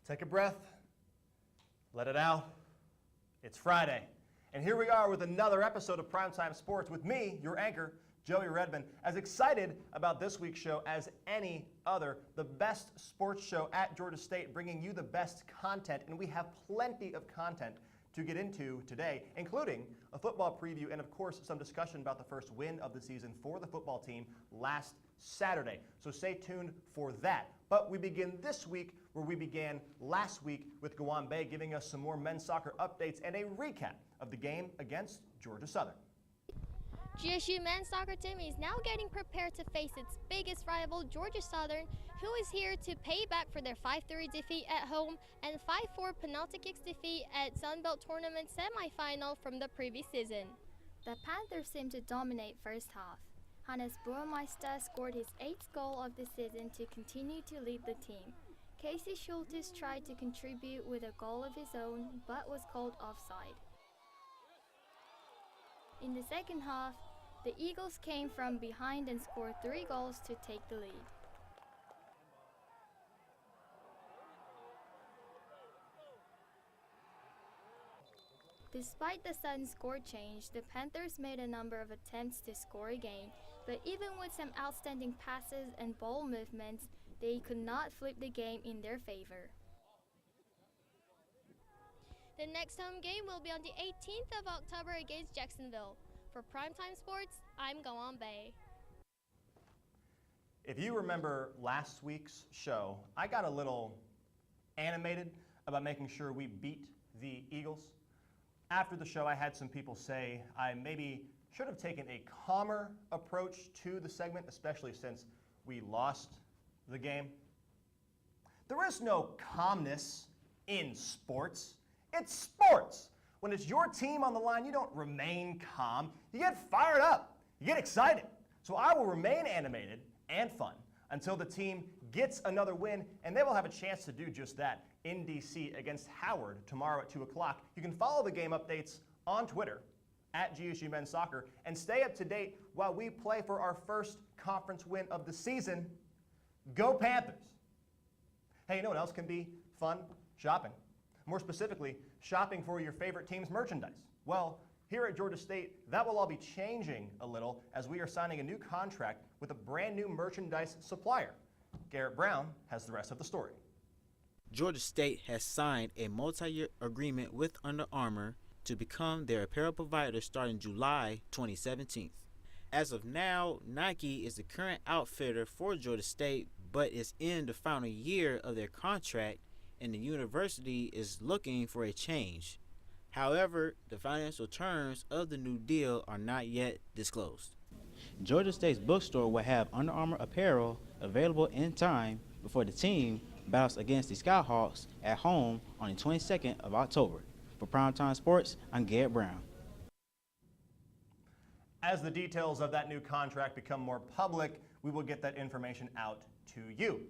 Take a breath, let it out. It's Friday, and here we are with another episode of Primetime Sportz with me, your anchor, Joey Redman, as excited about this week's show as any other, the best sports show at Georgia State, bringing you the best content, and we have plenty of content to get into today, including a football preview and, of course, some discussion about the first win of the season for the football team last Saturday. So stay tuned for that. But we begin this week where we began last week with Gowan Bay giving us some more men's soccer updates and a recap of the game against Georgia Southern. GSU men's soccer team is now getting prepared to face its biggest rival, Georgia Southern, who is here to pay back for their 5-3 defeat at home and 5-4 penalty kicks defeat at Sunbelt Tournament semifinal from the previous season. The Panthers seemed to dominate first half. Hannes Burmeister scored his 8th goal of the season to continue to lead the team. Casey Schultes tried to contribute with a goal of his own, but was called offside. In the second half, the Eagles came from behind and scored 3 goals to take the lead. Despite the sudden score change, the Panthers made a number of attempts to score again, but even with some outstanding passes and ball movements, they could not flip the game in their favor. The next home game will be on the 18th of October against Jacksonville. For Primetime Sportz, I'm Gowan Bay. If you remember last week's show, I got a little animated about making sure we beat the Eagles. After the show, I had some people say I maybe should have taken a calmer approach to the segment, especially since we lost the game. There is no calmness in sports. It's sports. When it's your team on the line, you don't remain calm. You get fired up. You get excited. So I will remain animated and fun until the team gets another win, and they will have a chance to do just that in D.C. against Howard tomorrow at 2 o'clock. You can follow the game updates on Twitter at GSU Men's Soccer and stay up to date while we play for our first conference win of the season. Go Panthers! Hey, you know what else can be fun? Shopping. More specifically, shopping for your favorite team's merchandise. Well, here at Georgia State, that will all be changing a little as we are signing a new contract with a brand new merchandise supplier. Garrett Brown has the rest of the story. Georgia State has signed a multi-year agreement with Under Armour to become their apparel provider starting July 2017. As of now, Nike is the current outfitter for Georgia State, but is in the final year of their contract, and the university is looking for a change. However, the financial terms of the new deal are not yet disclosed. Georgia State's bookstore will have Under Armour apparel available in time before the team battles against the Skyhawks at home on the 22nd of October. For Primetime Sportz, I'm Garrett Brown. As the details of that new contract become more public, we will get that information out to you.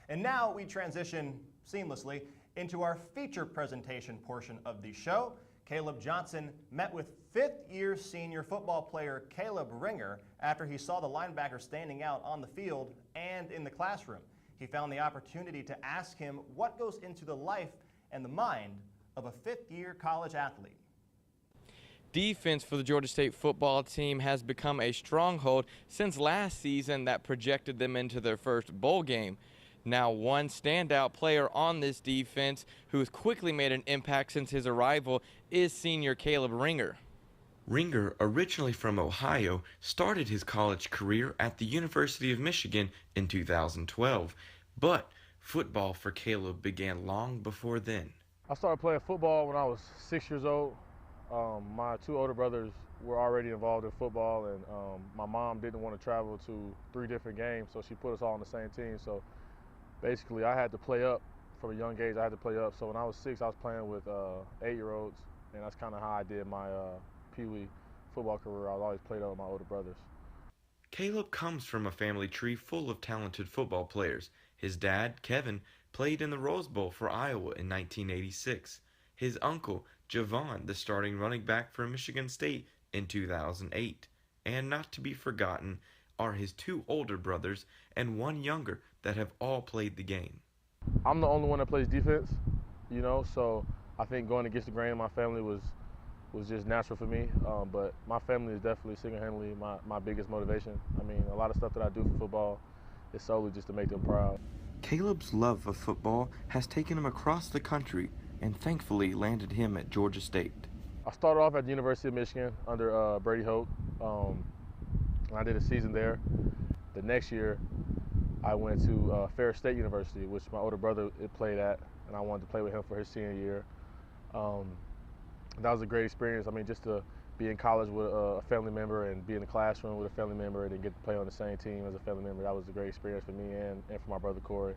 And now we transition seamlessly into our feature presentation portion of the show. Caleb Johnson met with fifth-year senior football player Caleb Ringer after he saw the linebacker standing out on the field and in the classroom. He found the opportunity to ask him what goes into the life and the mind of a fifth-year college athlete. Defense for the Georgia State football team has become a stronghold since last season that projected them into their first bowl game. Now, one standout player on this defense who has quickly made an impact since his arrival is senior Caleb Ringer. Ringer, originally from Ohio, started his college career at the University of Michigan in 2012, but football for Caleb began long before then. I started playing football when I was 6 years old. My 2 older brothers were already involved in football, and my mom didn't want to travel to 3 different games, so she put us all on the same team. So basically, I had to play up from a young age. I had to play up. So when I was 6, I was playing with 8-year-olds, and that's kind of how I did my Pee Wee football career. I always played up with my older brothers. Caleb comes from a family tree full of talented football players. His dad, Kevin, played in the Rose Bowl for Iowa in 1986. His uncle, Javon, the starting running back for Michigan State in 2008. And not to be forgotten are his 2 older brothers and 1 younger that have all played the game. I'm the only one that plays defense, you know, so I think going against the grain of my family was just natural for me. But my family is definitely single-handedly my biggest motivation. I mean, a lot of stuff that I do for football is solely just to make them proud. Caleb's love of football has taken him across the country and thankfully landed him at Georgia State. I started off at the University of Michigan under Brady Hoke. And I did a season there. The next year, I went to Ferris State University, which my older brother played at, and I wanted to play with him for his senior year. That was a great experience. I mean, just to be in college with a family member and be in the classroom with a family member and then get to play on the same team as a family member, that was a great experience for me and for my brother Corey.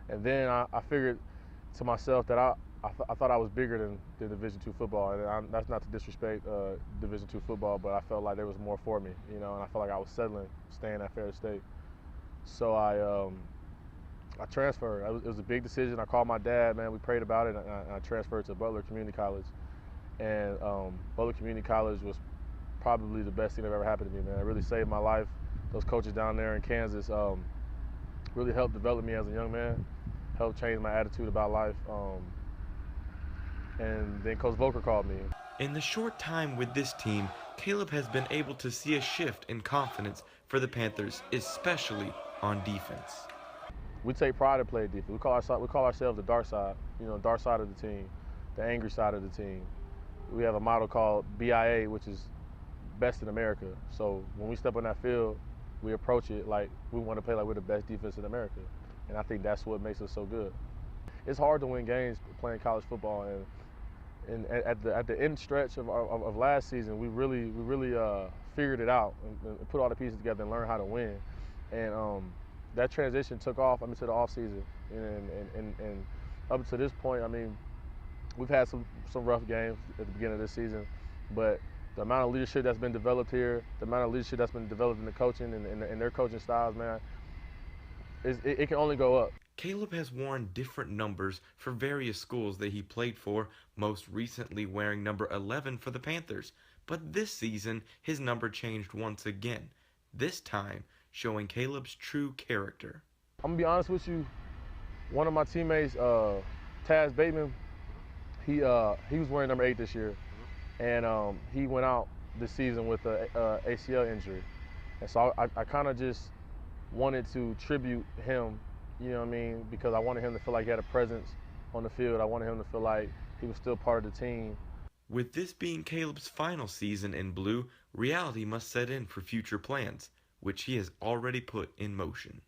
And then I figured to myself that I thought I was bigger than Division II football, and that's not to disrespect Division II football, but I felt like there was more for me, you know, and I felt like I was settling staying at Ferris State. So I transferred. It was a big decision. I called my dad, man. We prayed about it, and I transferred to Butler Community College. And Butler Community College was probably the best thing that ever happened to me, man. It really saved my life. Those coaches down there in Kansas really helped develop me as a young man, helped change my attitude about life. And then Coach Volker called me. In the short time with this team, Caleb has been able to see a shift in confidence for the Panthers, especially on defense. We take pride in playing defense. We call ourselves the dark side, you know, dark side of the team, the angry side of the team. We have a motto called BIA, which is best in America. So when we step on that field, we approach it like we want to play like we're the best defense in America. And I think that's what makes us so good. It's hard to win games playing college football, and at the end stretch of last season, we really figured it out and put all the pieces together and learned how to win. And that transition took off, to the off season, and up to this point, I mean, we've had some rough games at the beginning of this season, but the amount of leadership that's been developed here, the amount of leadership that's been developed in the coaching and their coaching styles, man, it can only go up. Caleb has worn different numbers for various schools that he played for, most recently wearing number 11 for the Panthers. But this season, his number changed once again, this time showing Caleb's true character. I'm gonna be honest with you, one of my teammates, Taz Bateman, he was wearing number 8 this year, and he went out this season with a ACL injury. And so I kind of just wanted to tribute him, you know what I mean, because I wanted him to feel like he had a presence on the field. I wanted him to feel like he was still part of the team. With this being Caleb's final season in blue, reality must set in for future plans, which he has already put in motion.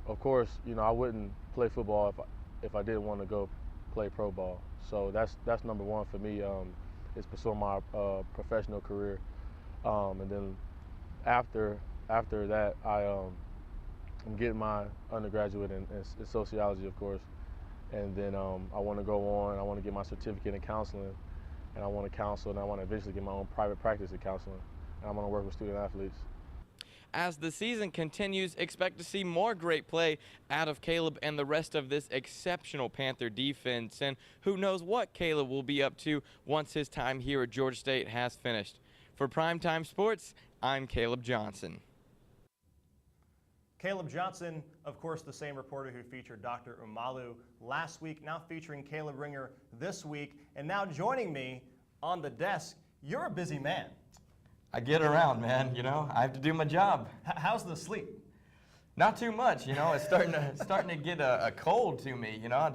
Of course, you know, I wouldn't play football if I didn't want to go play pro ball. So that's number one for me, is pursuing my professional career. And then after that, I'm getting my undergraduate in sociology, of course. And then I want to go on, I want to get my certificate in counseling, and I want to counsel, and I want to eventually get my own private practice in counseling. And I'm going to work with student athletes. As the season continues, expect to see more great play out of Caleb and the rest of this exceptional Panther defense. And who knows what Caleb will be up to once his time here at Georgia State has finished. For Primetime Sports, I'm Caleb Johnson. Caleb Johnson, of course, the same reporter who featured Dr. Umalu last week, now featuring Caleb Ringer this week. And now joining me on the desk, you're a busy man. I get around, man. You know, I have to do my job. How's the sleep? Not too much, you know. It's starting to get a cold to me, you know.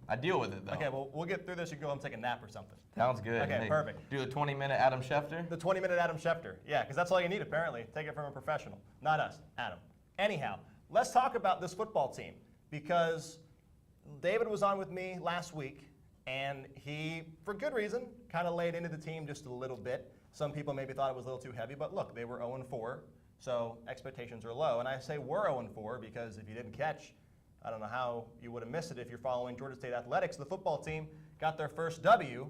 I deal with it, though. Okay, well, we'll get through this. You can go home and take a nap or something. Sounds good. Okay, Hey, perfect. Do the 20-minute Adam Schefter? The 20-minute Adam Schefter. Yeah, because that's all you need, apparently. Take it from a professional. Not us, Adam. Anyhow, let's talk about this football team, because David was on with me last week, and he, for good reason, kind of laid into the team just a little bit. Some people maybe thought it was a little too heavy, but look, they were 0-4, so expectations are low. And I say we're 0-4 because if you didn't catch, I don't know how you would have missed it if you're following Georgia State athletics. The football team got their first W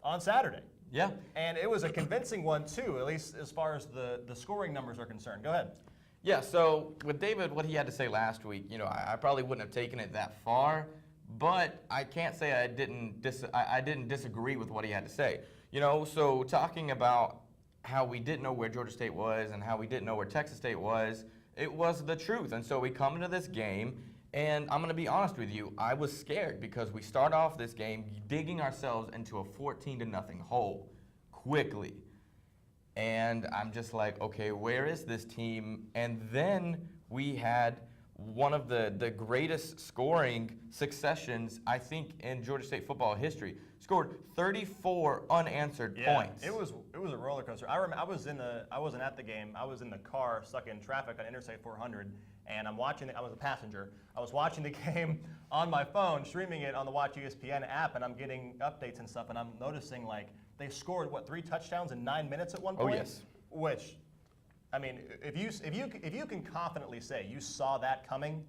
on Saturday. Yeah. And it was a convincing one, too, at least as far as the scoring numbers are concerned. Go ahead. Yeah, so with David, what he had to say last week, you know, I probably wouldn't have taken it that far, but I can't say I didn't disagree with what he had to say. You know, so talking about how we didn't know where Georgia State was and how we didn't know where Texas State was, it was the truth. And so we come into this game, And I'm going to be honest with you, I was scared because we start off this game digging ourselves into a 14-0 hole quickly. And I'm just like, okay, where is this team? And then we had one of the greatest scoring successions, I think, in Georgia State football history. Scored 34 unanswered points. It was a roller coaster. I remember I wasn't at the game. I was in the car stuck in traffic on Interstate 400, and I was a passenger. I was watching the game on my phone, streaming it on the Watch ESPN app, and I'm getting updates and stuff, and I'm noticing like they scored 3 touchdowns in 9 minutes at one point. Oh yes. Which, I mean, if you can confidently say you saw that coming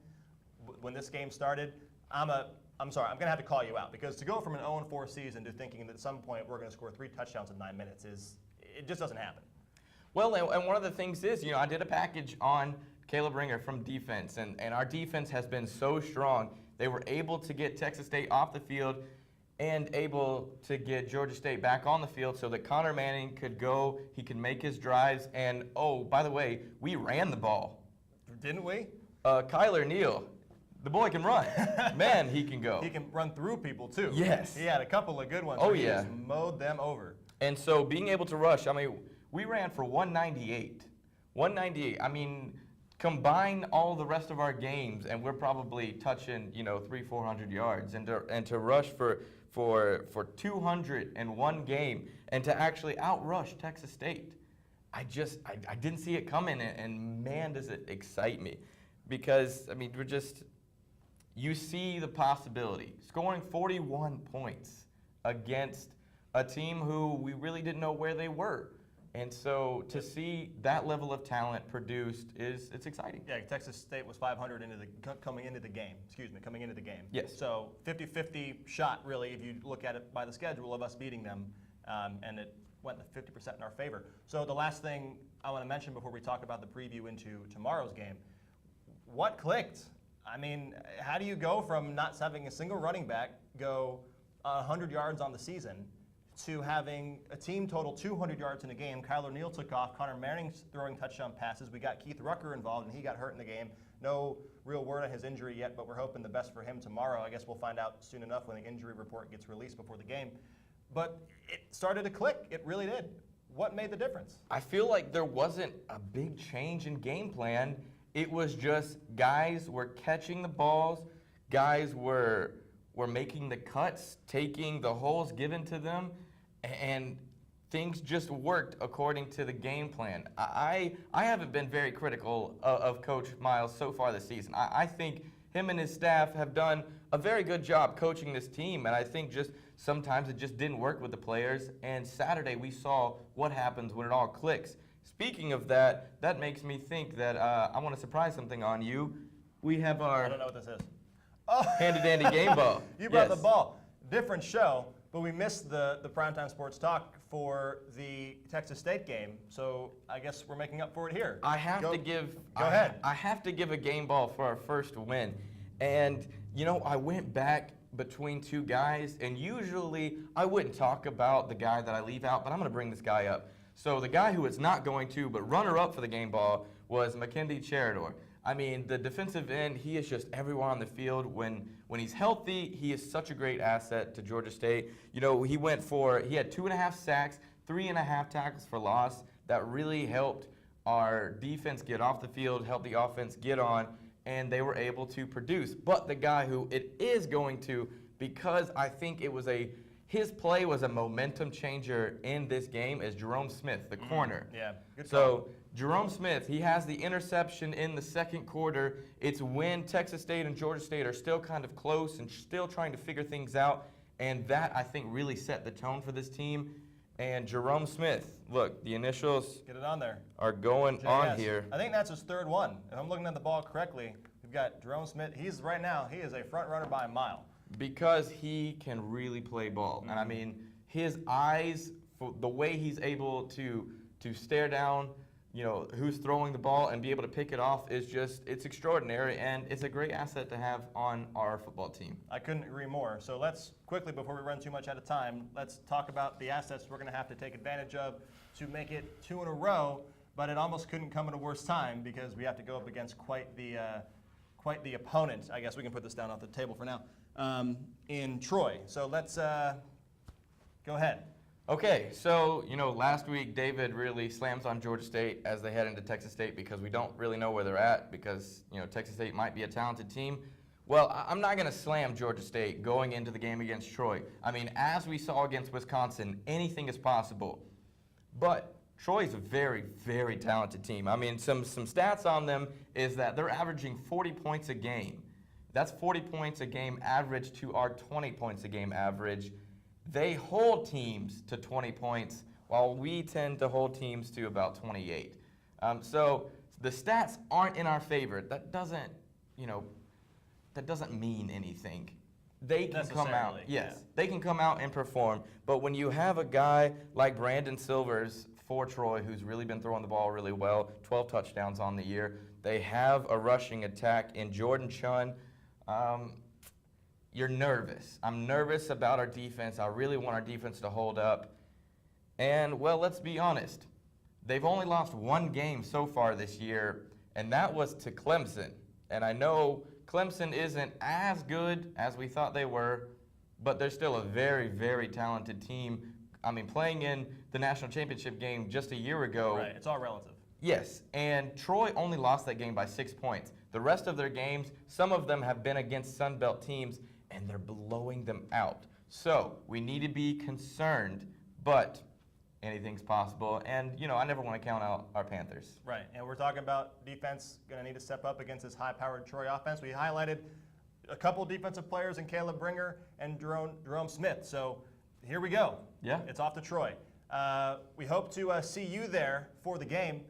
when this game started, I'm sorry, I'm going to have to call you out, because to go from an 0-4 season to thinking that at some point we're going to score 3 touchdowns in 9 minutes it just doesn't happen. Well, and one of the things is, I did a package on Caleb Ringer from defense, and our defense has been so strong. They were able to get Texas State off the field and able to get Georgia State back on the field so that Connor Manning could go, he could make his drives, and oh, by the way, we ran the ball. Didn't we? Kyler Neal, the boy can run. Man, he can go. He can run through people too. Yes. He had a couple of good ones. Oh, where he yeah. just mowed them over. And so being able to rush, I mean, we ran for 198. 198. I mean, combine all the rest of our games, and we're probably touching, 300-400 yards. And to rush for 201 game, and to actually outrush Texas State, I didn't see it coming, and man, does it excite me. Because, I mean, you see the possibility. Scoring 41 points against a team who we really didn't know where they were. And so to see that level of talent produced it's exciting. Yeah, Texas State was 500 coming into the game. Yes. So 50-50 shot, really, if you look at it by the schedule, of us beating them, and it went 50% in our favor. So the last thing I want to mention before we talk about the preview into tomorrow's game, what clicked? I mean, how do you go from not having a single running back go 100 yards on the season to having a team total 200 yards in a game? Kyler Neal took off. Connor Manning's throwing touchdown passes. We got Keith Rucker involved, and he got hurt in the game. No real word on his injury yet, but we're hoping the best for him tomorrow. I guess we'll find out soon enough when the injury report gets released before the game. But it started to click. It really did. What made the difference? I feel like there wasn't a big change in game plan. It was just guys were catching the balls, guys were making the cuts, taking the holes given to them, and things just worked according to the game plan. I haven't been very critical of Coach Miles so far this season. I think him and his staff have done a very good job coaching this team, and I think just sometimes it just didn't work with the players, and Saturday we saw what happens when it all clicks. Speaking of that, that makes me think that I want to surprise something on you. We have our I don't know what this is. Oh. handy-dandy game ball. You brought Yes. the ball. Different show, but we missed the Primetime Sportz talk for the Texas State game, so I guess we're making up for it here. Go ahead. I have to give a game ball for our first win. And, I went back between two guys, and usually I wouldn't talk about the guy that I leave out, but I'm going to bring this guy up. So the guy who is not going to, but runner-up for the game ball, was Mackenzie Cherador. I mean, the defensive end, he is just everywhere on the field. When he's healthy, he is such a great asset to Georgia State. He had 2.5 sacks, 3.5 tackles for loss. That really helped our defense get off the field, helped the offense get on, and they were able to produce. But the guy who it is going to, because I think his play was a momentum changer in this game, is Jerome Smith, the corner. Yeah, good So call. Jerome Smith, he has the interception in the second quarter. It's when Texas State and Georgia State are still kind of close and still trying to figure things out. And that, I think, really set the tone for this team. And Jerome Smith, look, the initials Get it on there. are going on JS. here. I think that's his third one. If I'm looking at the ball correctly, we've got Jerome Smith. He is a front runner by a mile. Because he can really play ball. And I mean, his eyes, the way he's able to stare down, who's throwing the ball and be able to pick it off it's extraordinary, and it's a great asset to have on our football team. I couldn't agree more. So let's quickly, before we run too much out of time, let's talk about the assets we're going to have to take advantage of to make it 2 in a row, but it almost couldn't come at a worse time because we have to go up against quite the quite the opponent. I guess we can put this down off the table for now. In Troy. So let's go ahead. Okay, so, last week David really slams on Georgia State as they head into Texas State because we don't really know where they're at because, Texas State might be a talented team. Well, I'm not going to slam Georgia State going into the game against Troy. I mean, as we saw against Wisconsin, anything is possible. But Troy is a very, very talented team. I mean, some stats on them is that they're averaging 40 points a game. That's 40 points a game average to our 20 points a game average. They hold teams to 20 points, while we tend to hold teams to about 28. So the stats aren't in our favor. That doesn't mean anything. They can come out, yes, they can come out and perform. But when you have a guy like Brandon Silvers for Troy, who's really been throwing the ball really well, 12 touchdowns on the year, they have a rushing attack in Jordan Chun. You're nervous. I'm nervous about our defense. I really want our defense to hold up. And, well, let's be honest. They've only lost one game so far this year, and that was to Clemson. And I know Clemson isn't as good as we thought they were, but they're still a very, very talented team. I mean, playing in the national championship game just a year ago. Right, it's all relative. Yes, and Troy only lost that game by 6 points. The rest of their games, some of them have been against Sun Belt teams, and they're blowing them out. So we need to be concerned, but anything's possible. And, I never want to count out our Panthers. Right, and we're talking about defense going to need to step up against this high-powered Troy offense. We highlighted a couple defensive players in Caleb Bringer and Jerome Smith. So here we go. Yeah. It's off to Troy. We hope to see you there for the game.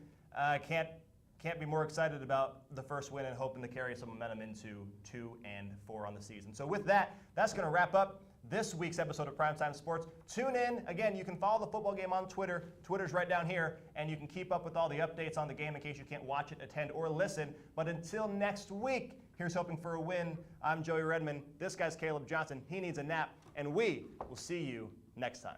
Can't be more excited about the first win and hoping to carry some momentum into 2 and 4 on the season. So with that, that's going to wrap up this week's episode of Primetime Sportz. Tune in. Again, you can follow the football game on Twitter. Twitter's right down here, and you can keep up with all the updates on the game in case you can't watch it, attend, or listen. But until next week, here's hoping for a win. I'm Joey Redman. This guy's Caleb Johnson. He needs a nap, and we will see you next time.